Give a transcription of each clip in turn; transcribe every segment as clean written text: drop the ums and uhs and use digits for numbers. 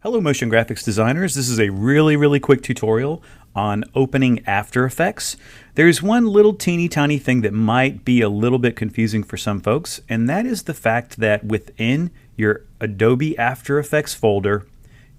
Hello motion graphics designers, this is a really quick tutorial on opening AfterEffects. There's one little teeny tiny thing that might be a little bit confusing for some folks, and that is the fact that within your Adobe After Effects folder,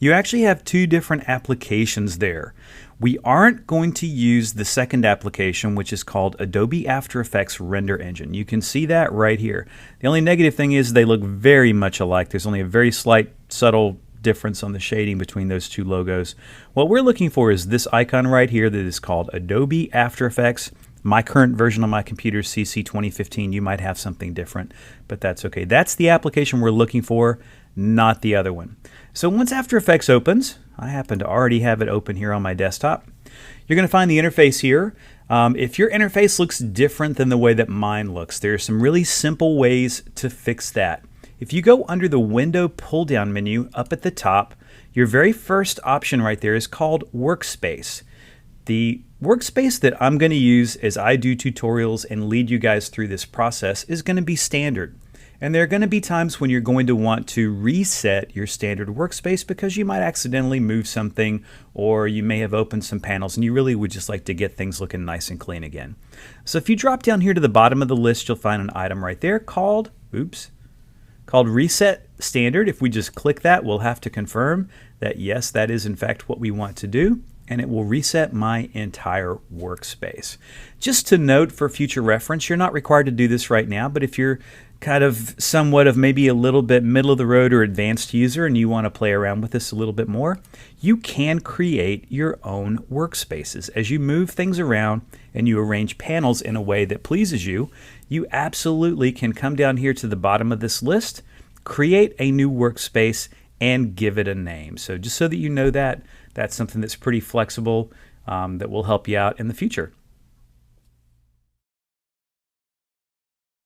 you actually have two different applications there. We aren't going to use the second application, which is called Adobe After Effects Render Engine. You can see that right here. The only negative thing is they look very much alike. There's only a very slight, subtle difference on the shading between those two logos. What we're looking for is this icon right here that is called Adobe After Effects. My current version on my computer is CC 2015. You might have something different, but that's okay. That's the application we're looking for, not the other one. So once After Effects opens, I happen to already have it open here on my desktop, you're going to find the interface here. If your interface looks different than the way that mine looks, there are some really simple ways to fix that. If you go under the Window pull-down menu up at the top, your very first option right there is called Workspace. The workspace that I'm going to use as I do tutorials and lead you guys through this process is going to be standard. And there are going to be times when you're going to want to reset your standard workspace because you might accidentally move something, or you may have opened some panels and you really would just like to get things looking nice and clean again. So if you drop down here to the bottom of the list, you'll find an item right there called Reset Standard. If we just click that, we'll have to confirm that yes, that is in fact what we want to do, and it will reset my entire workspace. Just to note for future reference, you're not required to do this right now, but if you're kind of somewhat of maybe a little bit middle of the road or advanced user and you want to play around with this a little bit more, you can create your own workspaces. As you move things around and you arrange panels in a way that pleases you, you absolutely can come down here to the bottom of this list, create a new workspace, and give it a name. So just so that you know that, that's something that's pretty flexible that will help you out in the future.